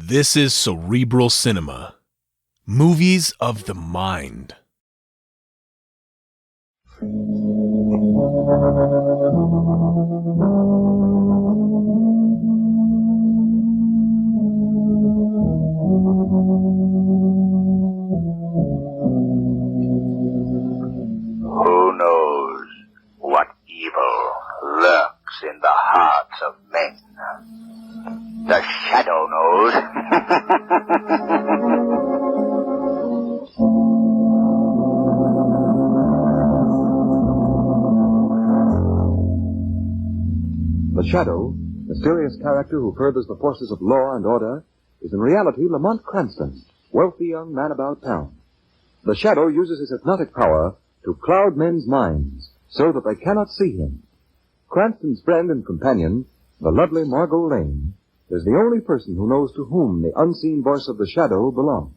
This is Cerebral Cinema. Movies of the mind. Who knows what evil lurks in the hearts of men? The shadow knows. The Shadow, mysterious character who furthers the forces of law and order, is in reality Lamont Cranston, wealthy young man about town. The Shadow uses his hypnotic power to cloud men's minds so that they cannot see him. Cranston's friend and companion, the lovely Margot Lane, is the only person who knows to whom the unseen voice of the Shadow belongs.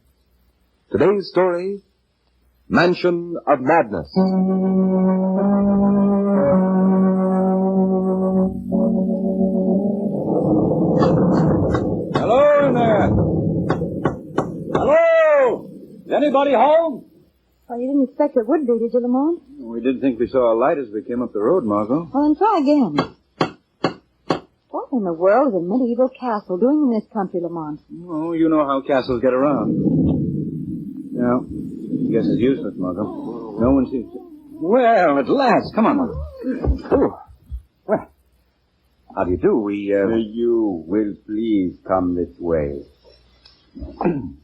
Today's story, Mansion of Madness. Hello in there. Hello? Is anybody home? Well, you didn't expect it would be, did you, Lamont? We did think we saw a light as we came up the road, Margot. Well, then try again. What in the world is a medieval castle doing in this country, Lamont? Oh, you know how castles get around. No, guess it's useless, Margot. No one seems to... Well, at last. Come on, Margot. Ooh. Well, how do you do? You will please come this way.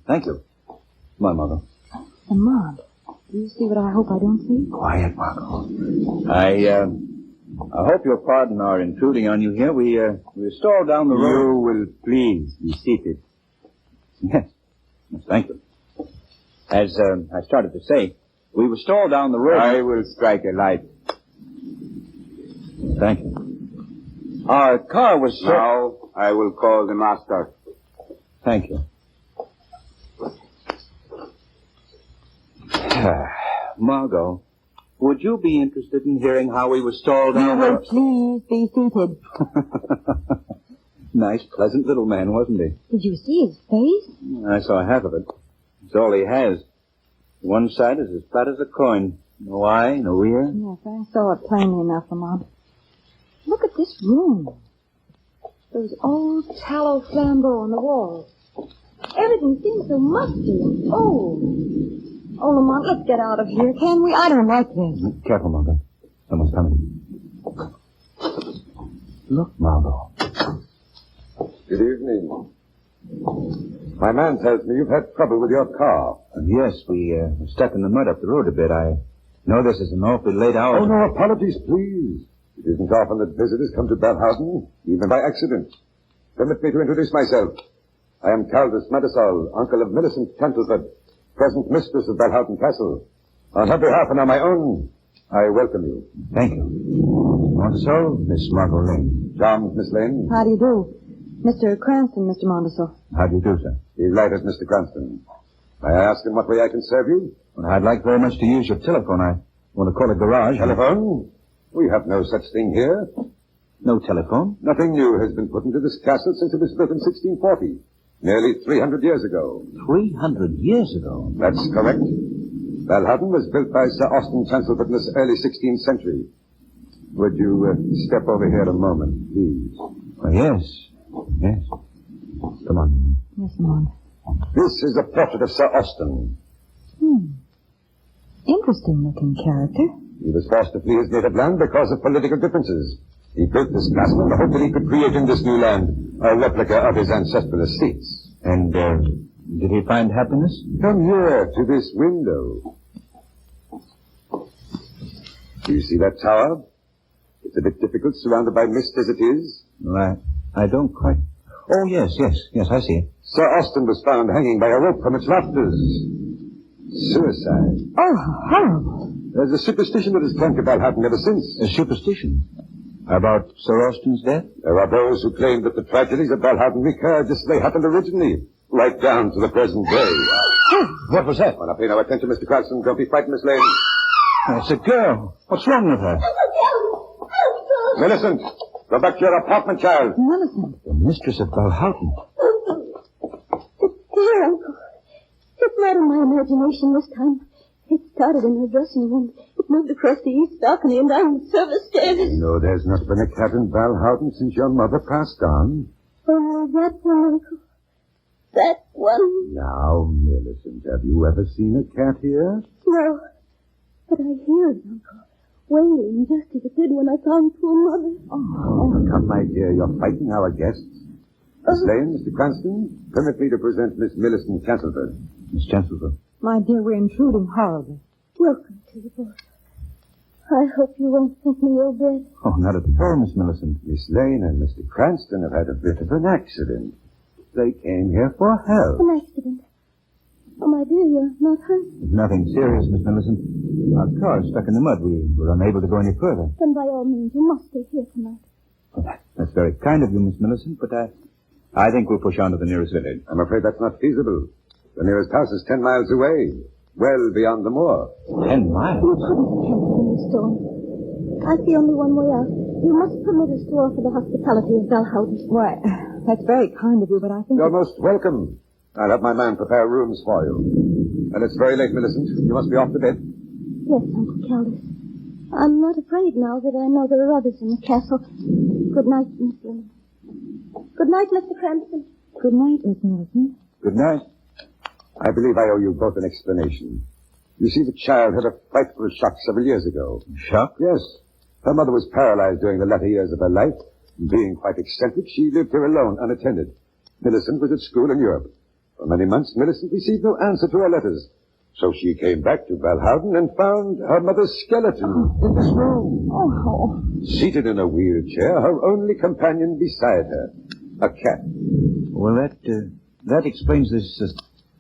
Thank you. Come on, Margot. Lamont, do you see what I hope I don't see? Quiet, Margot. I hope you'll pardon our intruding on you here. We're stalled down the road. You will please be seated. Yes. Yes, thank you. As I started to say, we were stalled down the road. I will strike a light. Thank you. Our car was... Now I will call the master. Thank you. Margot, would you be interested in hearing how we were stalled down the road? Please be seated. Nice, pleasant little man, wasn't he? Did you see his face? I saw half of it. It's all he has. One side is as flat as a coin. No eye, no ear. Yes, I saw it plainly enough, Lamont. Look at this room. Those old tallow flambeaux on the walls. Everything seems so musty and old. Oh, Lamont, let's get out of here, can we? I don't like this. Careful, Margot. Someone's coming. Look, Margot. Good evening. My man tells me you've had trouble with your car. Yes, we're stuck in the mud up the road a bit. I know this is an awfully late hour. Oh, no, apologies, please. It isn't often that visitors come to Belhausen, even by accident. Permit me to introduce myself. I am Caldus Madisol, uncle of Millicent Cantleford, present mistress of Belhausen Castle. On her behalf and on my own, I welcome you. Thank you. Monticello, Miss Margot Lane. Charmed, Miss Lane. How do you do? Mr. Cranston, Mr. Monticello. How do you do, sir? Delighted, Mr. Cranston. May I ask in what way I can serve you? Well, I'd like very much to use your telephone. I want to call a garage. Telephone? We have no such thing here. No telephone? Nothing new has been put into this castle since it was built in 1640. Nearly 300 years ago. 300 years ago? That's correct. Belhausen was built by Sir Austin Chancelford in the early 16th century. Would you step over here a moment, please? Yes. Yes. Come on. Yes, Lamont. This is a portrait of Sir Austin. Interesting looking character. He was forced to flee his native land because of political differences. He built this castle in the hope that he could create in this new land a replica of his ancestral estates. And, did he find happiness? Come here to this window. Do you see that tower? It's a bit difficult, surrounded by mist as it is. Right. I don't quite... Oh, yes, I see it. Sir Austin was found hanging by a rope from its rafters. Suicide. Oh, horrible. There's a superstition that has clung to Belhausen ever since. A superstition? About Sir Austin's death? There are those who claim that the tragedies of Belhausen recur just as they happened originally, right down to the present day. What was that? Well, now pay no attention, Mr. Cranston. Don't be frightened, Miss Lane. It's a girl. What's wrong with her? Millicent, go back to your apartment, child. Millicent. The mistress of Belhausen. here, Uncle. It's not in my imagination this time. It started in her dressing room. It moved across the east balcony and down the service stairs. No, there's not been a cat in Valhoughton since your mother passed on. Oh, that one, Uncle. That one. Now, Millicent, have you ever seen a cat here? No. But I hear it, Uncle. Wailing just as it did when I found poor Mother. Oh, come, my dear, you're frighting our guests. Miss Lane, Mr. Cranston, permit me to present Miss Millicent Chancelford. Miss Chancelford. My dear, we're intruding horribly. Welcome to the boat. I hope you won't think me ill-bred. Oh, not at all, Miss Millicent. Miss Lane and Mr. Cranston have had a bit of an accident. They came here for help. An accident. Oh, my dear, you're not hurt. Nothing serious, Miss Millicent. Our car is stuck in the mud. We were unable to go any further. Then by all means, you must stay here tonight. Oh, that's very kind of you, Miss Millicent, but I think we'll push on to the nearest village. I'm afraid that's not feasible. The nearest house is 10 miles away, well beyond the moor. 10 miles? You couldn't attempt in the storm. That's the only one way out. You must permit us to offer the hospitality of Valhoughton. Why, that's very kind of you, but I think... You're most welcome. I'll have my man prepare rooms for you. And it's very late, Millicent. You must be off to bed. Yes, Uncle Caldus. I'm not afraid now that I know there are others in the castle. Good night, Miss Lane. Good night, Mr. Cranston. Good night, Miss Millicent. Good night. I believe I owe you both an explanation. You see, the child had a frightful shock several years ago. Shock? Yes. Her mother was paralyzed during the latter years of her life. Being quite eccentric, she lived here alone, unattended. Millicent was at school in Europe. For many months, Millicent received no answer to her letters. So she came back to Valhoughton and found her mother's skeleton in this room. Oh. Seated in a wheelchair, her only companion beside her, a cat. Well, that explains this,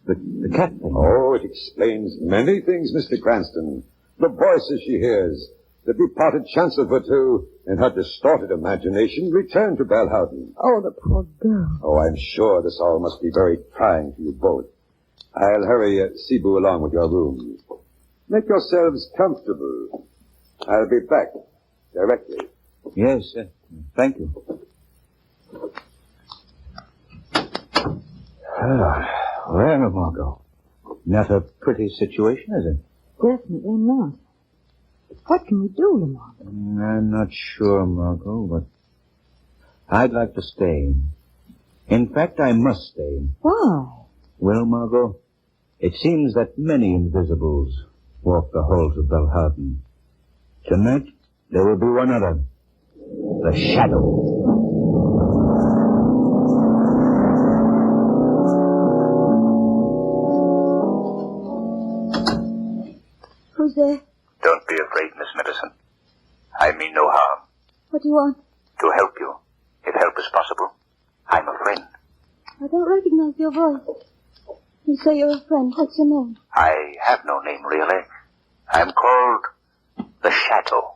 the cat thing. Oh, it explains many things, Mr. Cranston. The voices she hears, the departed Chancelford who, in her distorted imagination, returned to Valhoughton. Oh, the poor girl. Oh, I'm sure this all must be very trying to you both. I'll hurry Cebu along with your rooms. Make yourselves comfortable. I'll be back directly. Yes, thank you. Well, Margot, not a pretty situation, is it? Definitely not. What can we do, Lamont? I'm not sure, Margot, but I'd like to stay. In fact, I must stay. Why? Well, Margot, it seems that many invisibles walk the halls of Valhoughton. Tonight, there will be one other. The Shadow. Who's there? Don't be afraid, Miss Millicent. I mean no harm. What do you want? To help you, if help is possible. I'm a friend. I don't recognize your voice. You say you're a friend. What's your name? I have no name, really. I'm called the Shadow.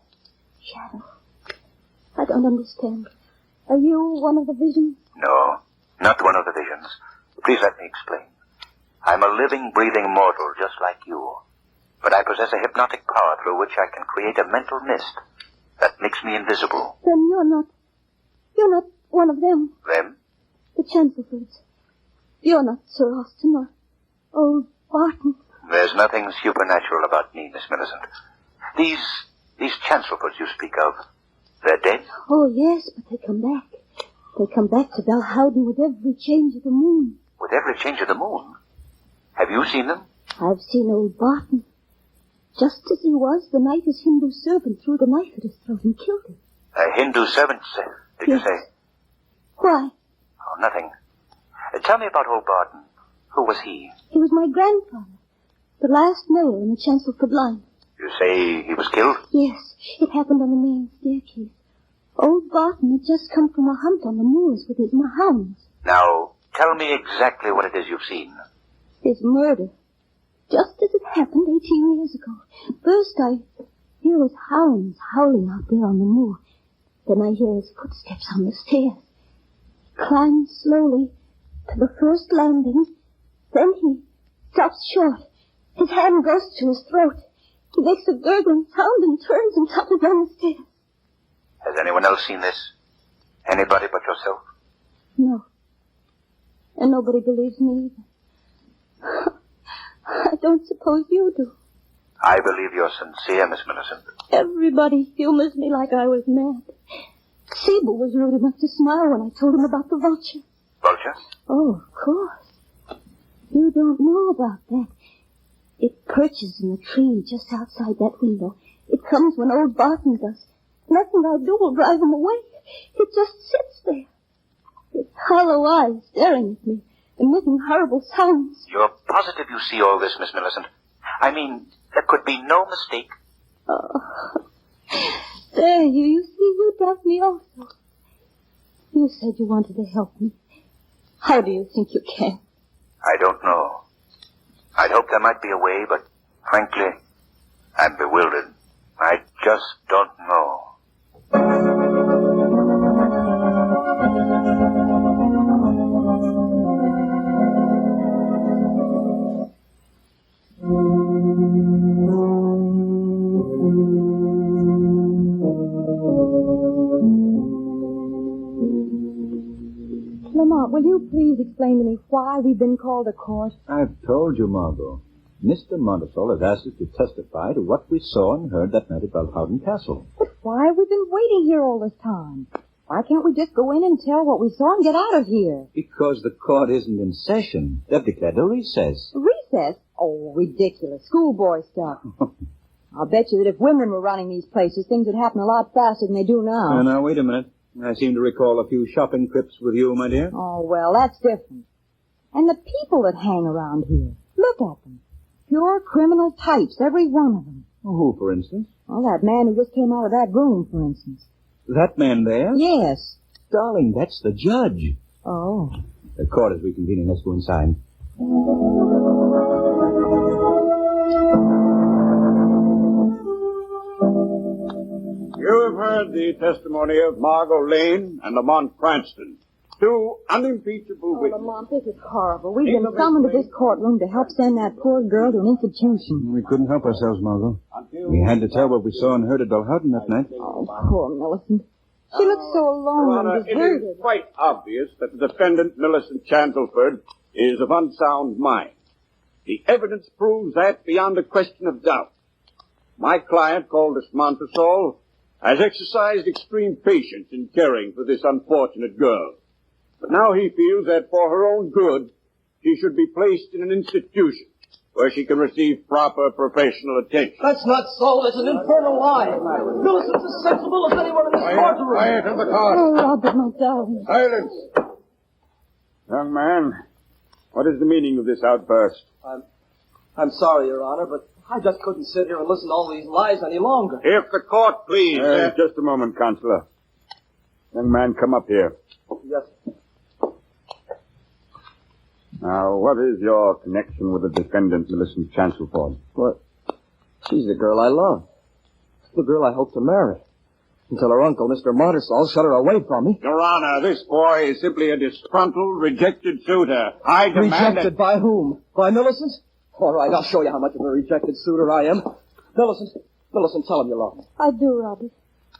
Shadow. I don't understand. Are you one of the visions? No, not one of the visions. Please let me explain. I'm a living, breathing mortal just like you. But I possess a hypnotic power through which I can create a mental mist that makes me invisible. Then you're not one of them. Them? The Chancelfords. You're not Sir Austin or old Barton. There's nothing supernatural about me, Miss Millicent. These Chancelfords you speak of, they're dead? Oh, yes, but they come back. They come back to Valhoughton with every change of the moon. With every change of the moon? Have you seen them? I've seen old Barton. Just as he was the night his Hindu servant threw the knife at his throat and killed him. A Hindu servant, did you say? Why? Oh, nothing. Tell me about old Barton. Who was he? He was my grandfather. The last male in the Chancelford line. You say he was killed? Yes, it happened on the main staircase. Old Barton had just come from a hunt on the moors with his hounds. Now, tell me exactly what it is you've seen. His murder. Just as it happened 18 years ago. First I hear his hounds howling out there on the moor. Then I hear his footsteps on the stairs. Climbs slowly to the first landing. Then he stops short. His hand goes to his throat. He makes a gurgling sound and turns and topples down the stairs. Has anyone else seen this? Anybody but yourself? No. And nobody believes me either. don't suppose you do. I believe you're sincere, Miss Millicent. Everybody humors me like I was mad. Cerebral was rude enough to smile when I told him about the vulture. Vulture? Oh, of course. You don't know about that. It perches in the tree just outside that window. It comes when old Barton does. Nothing I do will drive him away. It just sits there. Its hollow eyes staring at me, emitting horrible sounds. You're positive you see all this, Miss Millicent? I mean, there could be no mistake. Oh. There, you see, you doubt me also. You said you wanted to help me. How do you think you can? I don't know. I'd hope there might be a way, but frankly, I'm bewildered. I just don't know. Lamont, will you please explain to me why we've been called to court? I've told you, Margot. Mr. Montesol has asked us to testify to what we saw and heard that night at Balhowden Castle. But why have we been waiting here all this time? Why can't we just go in and tell what we saw and get out of here? Because the court isn't in session. They've declared a recess. Recess? Oh, ridiculous. Schoolboy stuff. I'll bet you that if women were running these places, things would happen a lot faster than they do now. Now, wait a minute. I seem to recall a few shopping trips with you, my dear. Oh, well, that's different. And the people that hang around here. Look at them. Pure criminal types, every one of them. Who, for instance? Well, that man who just came out of that room, for instance. That man there? Yes. Darling, that's the judge. Oh. The court is reconvening. Let's go inside. You have heard the testimony of Margot Lane and Lamont Cranston, two unimpeachable Oh, witnesses. Lamont, this is horrible. We've been summoned to this courtroom to help send that poor girl to an institution. We couldn't help ourselves, Margot. We had to tell what we saw and heard at Balhowden that night. Oh, poor Millicent. She looks so Your alone Honor, and it deserted. is quite obvious that the defendant, Millicent Chandleford, is of unsound mind. The evidence proves that beyond a question of doubt. My client, Aldous Montesol, has exercised extreme patience in caring for this unfortunate girl. But now he feels that for her own good, she should be placed in an institution where she can receive proper professional attention. That's not so. That's an infernal lie. Millicent's as sensible as anyone in this courtroom. Quiet in the court. Oh, Robert, my darling. Silence. Young man, what is the meaning of this outburst? I'm sorry, Your Honor, but I just couldn't sit here and listen to all these lies any longer. If the court please. Just a moment, Counselor. Young man, come up here. Yes. Now, what is your connection with the defendant, Millicent Chandleford? What? She's the girl I love. The girl I hope to marry. Until her uncle, Mr. Montesol, shut her away from me. Your Honor, this boy is simply a disgruntled, rejected suitor. I demand Rejected by whom? By Millicent? All right, I'll show you how much of a rejected suitor I am. Millicent, tell him you love me. I do, Robert.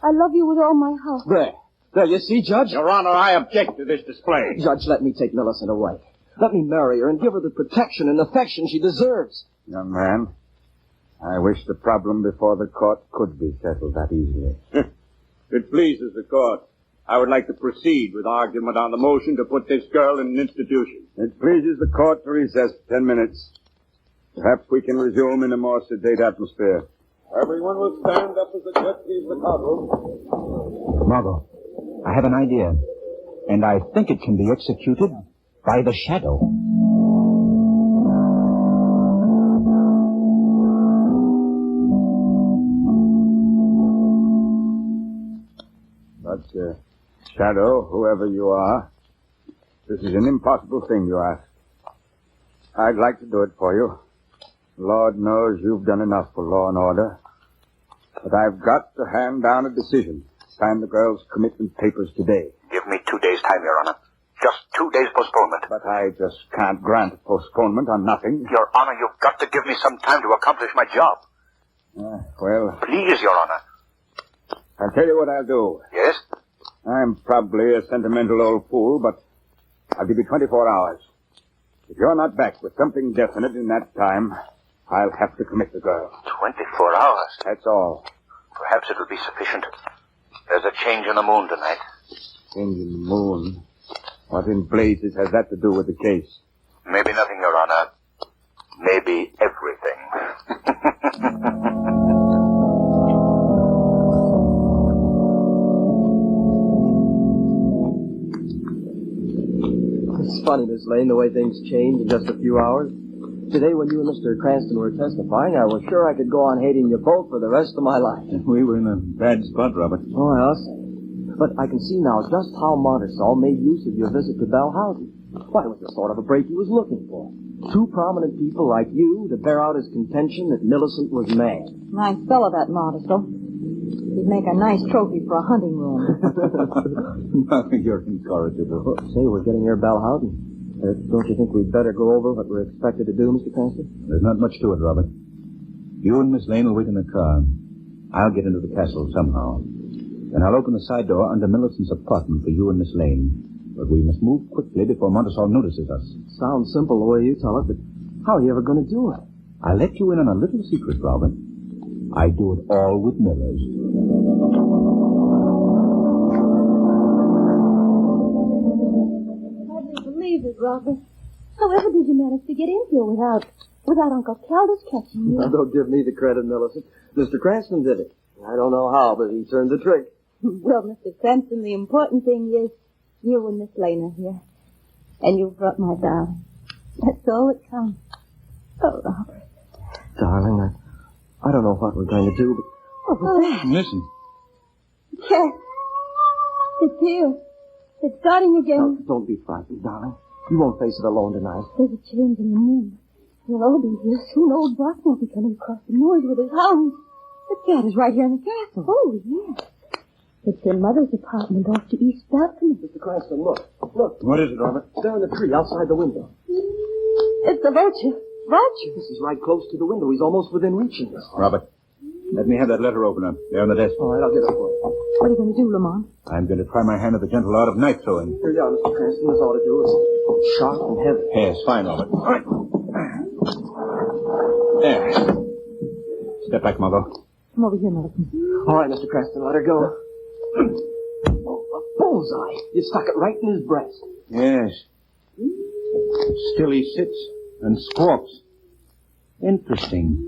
I love you with all my heart. There, you see, Judge? Your Honor, I object to this display. Judge, let me take Millicent away. Let me marry her and give her the protection and affection she deserves. Young man, I wish the problem before the court could be settled that easily. If it pleases the court, I would like to proceed with argument on the motion to put this girl in an institution. It pleases the court to recess 10 minutes. Perhaps we can resume in a more sedate atmosphere. Everyone will stand up as the judge gives the call. Margot, I have an idea. And I think it can be executed by the shadow. But, Shadow, whoever you are, this is an impossible thing you ask. I'd like to do it for you. Lord knows you've done enough for law and order. But I've got to hand down a decision. Sign the girl's commitment papers today. Give me 2 days' time, Your Honor. Just 2 days postponement. But I just can't grant postponement on nothing. Your Honor, you've got to give me some time to accomplish my job. Well, Please, Your Honor. I'll tell you what I'll do. Yes? I'm probably a sentimental old fool, but I'll give you 24 hours. If you're not back with something definite in that time, I'll have to commit the girl. 24 hours. That's all. Perhaps it'll be sufficient. There's a change in the moon tonight. Change in the moon? What in blazes has that to do with the case? Maybe nothing, Your Honor. Maybe everything. It's funny, Miss Lane, the way things change in just a few hours. Today, when you and Mr. Cranston were testifying, I was sure I could go on hating you both for the rest of my life. We were in a bad spot, Robert. Oh, yes. But I can see now just how Montersall made use of your visit to Belle Houghton. Why, it was the sort of a break he was looking for. Two prominent people like you to bear out his contention that Millicent was mad. Nice fellow, that Montersall. He'd make a nice trophy for a hunting room. You're incorrigible. Say, we're getting near Belle Houghton. Don't you think we'd better go over what we're expected to do, Mr. Cranston? There's not much to it, Robert. You and Miss Lane will wait in the car. I'll get into the castle somehow. Then I'll open the side door under Millicent's apartment for you and Miss Lane. But we must move quickly before Montersall notices us. Sounds simple the way you tell it, but how are you ever going to do it? I'll let you in on a little secret, Robert. I do it all with mirrors. Believe it, Robert. However did you manage to get in here without Uncle Calder's catching you? Now, don't give me the credit, Millicent. Mr. Cranston did it. I don't know how, but he turned the trick. Well, Mr. Cranston, the important thing is you and Miss Lane are here. And you've brought my darling. That's all that counts. Oh, Robert. Darling, I don't know what we're going to do, but... What was that? Listen. Yes. It's here. It's starting again. Now, don't be frightened, darling. You won't face it alone tonight. There's a change in the moon. We'll all be here. Soon old Barton will be coming across the moors with his hounds. The cat is right here in the castle. Oh, yes. It's in Mother's apartment off the east balcony. Mr. Cranston, look. Look. What is it, Robert? There in the tree outside the window. It's the vulture. Vulture? This is right close to the window. He's almost within reaching us. Robert, let me have that letter opener. There on the desk. All right, I'll get it for you. What are you going to do, Lamont? I'm going to try my hand at the gentle art of knife throwing. Here you are, Mr. Cranston. That's all to do. It's sharp and heavy. Yes, fine, Robert. All right. There. Step back, Margot. Come over here, Millicent. All right, Mr. Cranston, let her go. Oh, a bullseye. You stuck it right in his breast. Yes. Still he sits and squawks. Interesting.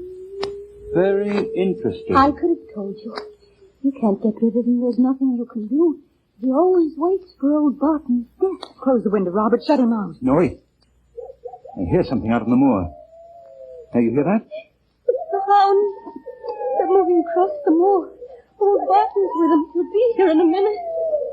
Very interesting. I could have told you. You can't get rid of him. There's nothing you can do. He always waits for old Barton's death. Close the window, Robert. Shut him out. No, wait. I hear something out on the moor. Now, you hear that? The hounds. They're moving across the moor. Old Barton's with them. He'll be here in a minute.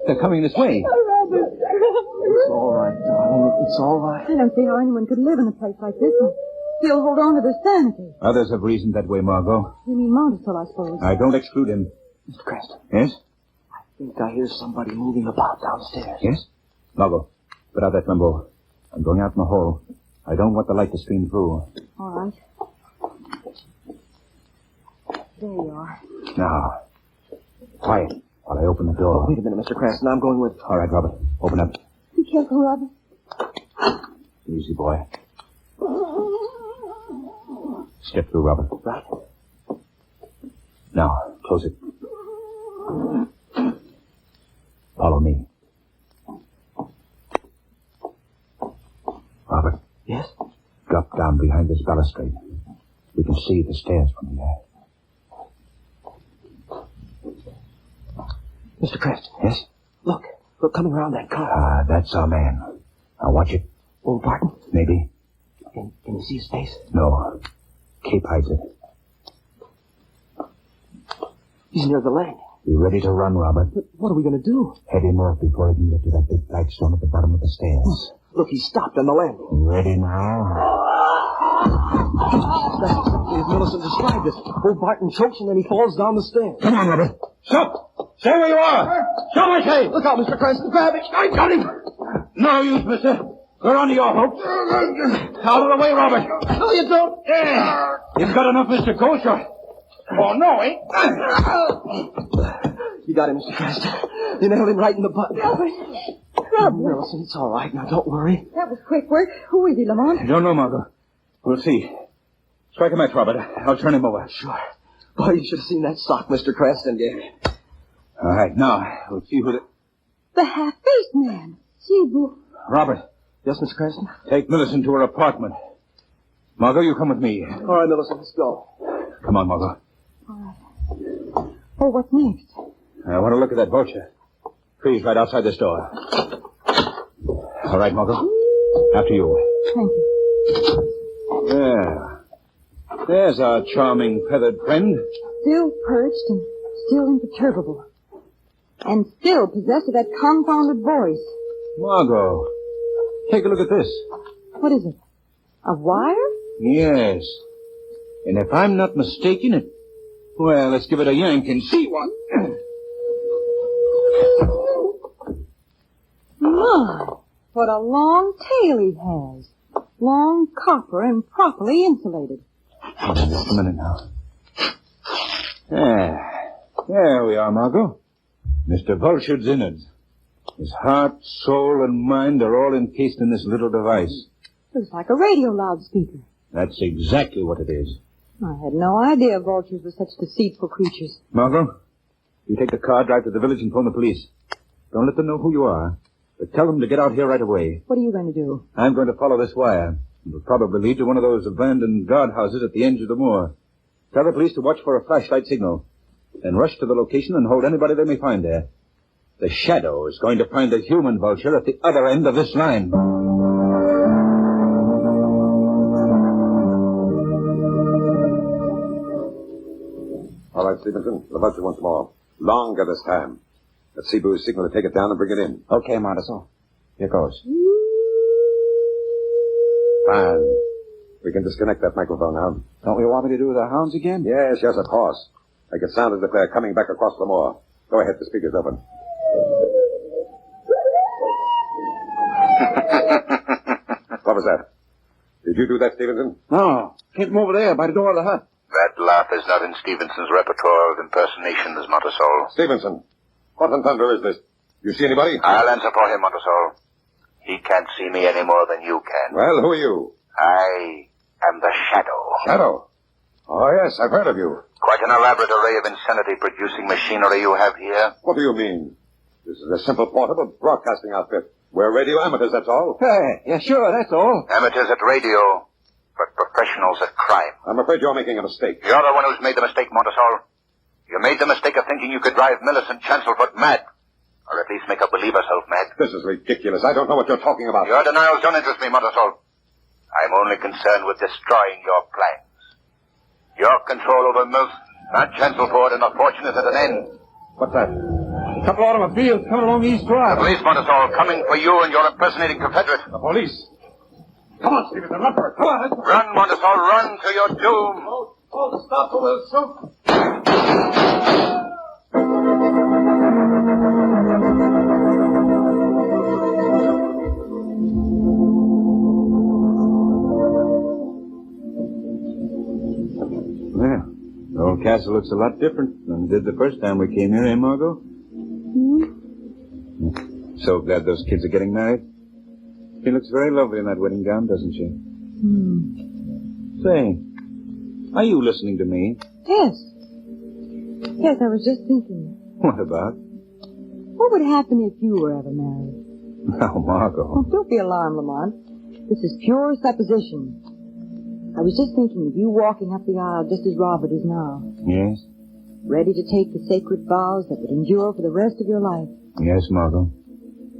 They're coming this way. Oh, Robert. It's all right, darling. It's all right. I don't see how anyone could live in a place like this and still hold on to their sanity. Others have reasoned that way, Margot. You mean Montersall, I suppose. I don't exclude him. Mr. Cranston, Yes? I think I hear somebody moving about downstairs. Yes? Margot, put out that flambeau. I'm going out in the hall. I don't want the light to stream through. All right. There you are. Now, quiet while I open the door. Oh, wait a minute, Mr. Cranston. I'm going with... All right, Robert. Open up. Be careful, Robert. Easy, boy. Step through, Robert. Right. Now, close it. Follow me. Robert. Yes? Drop down behind this balustrade. We can see the stairs from here. Mr. Cranston. Yes? Look, coming around that car. Ah, that's our man. Now watch it. Old Barton? Maybe. Can you see his face? No. Cape hides it. He's near the landing. Be ready to run, Robert. But what are we going to do? Head him off before he can get to that big flagstone at the bottom of the stairs. Look, he stopped on the landing. Ready now? That's exactly as Millicent described it. Old Barton chokes and then he falls down the stairs. Come on, Robert. Stop! Stay where you are! Stop, I say! Look out, Mr. Cranston. Grab it. I got him! No use, mister. We're on to your hopes. Out of the way, Robert. No, you don't. Yeah. You've got enough, Mr. Kosher. Oh, no, eh? You got him, Mr. Cranston. You nailed him right in the butt. Robert. Millicent, it's all right. Now, don't worry. That was quick work. Who is he, Lamont? I don't know, Margot. We'll see. Strike a match, Robert. I'll turn him over. Sure. Boy, you should have seen that sock Mr. Cranston gave. All right, now, we'll see who The half-faced man. Cerebral. Robert, Yes, Mr. Cranston? take Millicent to her apartment. Margot, you come with me. All right, Millicent, let's go. Come on, Margot. Oh, what's next? I want to look at that vulture. Tree's right outside this door. All right, Margot. After you. Thank you. There. There's our charming feathered friend. Still perched and still imperturbable. And still possessed of that confounded voice. Margot, take a look at this. What is it? A wire? Yes. And if I'm not mistaken, well, let's give it a yank and see what. My, what a long tail he has. Long, copper, and properly insulated. Just a minute now. There we are, Margot. Mr. Vulture's innards. His heart, soul, and mind are all encased in this little device. Looks like a radio loudspeaker. That's exactly what it is. I had no idea vultures were such deceitful creatures. Margot, you take the car, drive to the village, and phone the police. Don't let them know who you are, but tell them to get out here right away. What are you going to do? I'm going to follow this wire. It will probably lead to one of those abandoned guardhouses at the edge of the moor. Tell the police to watch for a flashlight signal. Then rush to the location and hold anybody they may find there. The Shadow is going to find the human vulture at the other end of this line. All right, Stevenson. The vulture once more. Longer this time. Let's see Boo's signal to take it down and bring it in. Okay, Monteso. Here goes. Fine. We can disconnect that microphone now. Don't you want me to do the hounds again? Yes, of course. Make it sound as if they're coming back across the moor. Go ahead, the speaker's open. What was that? Did you do that, Stevenson? No. Came from over there by the door of the hut. That laugh is not in Stevenson's repertoire of impersonations, Montesol. Stevenson, what in thunder is this? You see anybody? I'll answer for him, Montesol. He can't see me any more than you can. Well, who are you? I am the Shadow. Shadow? Oh, yes, I've heard of you. Quite an elaborate array of insanity-producing machinery you have here. What do you mean? This is a simple portable broadcasting outfit. We're radio amateurs, that's all. Hey, yeah, sure, that's all. Amateurs at radio, but professionals at crime. I'm afraid you're making a mistake. You're the one who's made the mistake, Montesol. You made the mistake of thinking you could drive Millicent Chancelfoot mad. Or at least make her believe herself mad. This is ridiculous. I don't know what you're talking about. Your denials don't interest me, Montesol. I'm only concerned with destroying your plans. Your control over Millicent, not Chancelfoot, and the fortune is at an end. What's that? A couple of automobiles coming along East The Drive. police, Montesol, coming for you and your impersonating confederate. The police. Come on, Stevenson, run for it. Come on. Run, Montesol, run to your doom. Hold the stop or we'll shoot. Well, the old castle looks a lot different than it did the first time we came here, eh, Margot? So glad those kids are getting married. She looks very lovely in that wedding gown, doesn't she? Say, are you listening to me? Yes. Yes, I was just thinking. What about? What would happen if you were ever married? Oh, Margot. Oh, don't be alarmed, Lamont. This is pure supposition. I was just thinking of you walking up the aisle just as Robert is now. Yes? Ready to take the sacred vows that would endure for the rest of your life. Yes, Margot.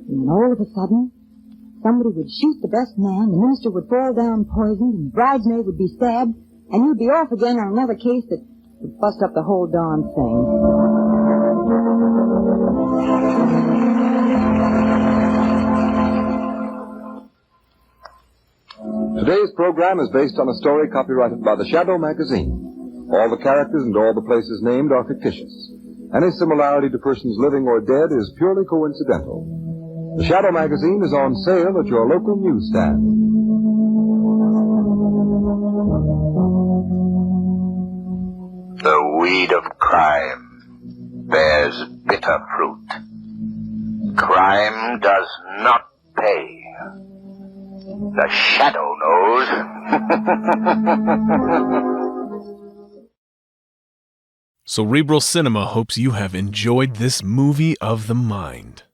And then all of a sudden, somebody would shoot the best man, the minister would fall down poisoned, and the bridesmaid would be stabbed, and you'd be off again on another case that would bust up the whole darn thing. Today's program is based on a story copyrighted by the Shadow magazine. All the characters and all the places named are fictitious. Any similarity to persons living or dead is purely coincidental. The Shadow magazine is on sale at your local newsstand. The weed of crime bears bitter fruit. Crime does not pay. The shadow knows. Cerebral Cinema hopes you have enjoyed this movie of the mind.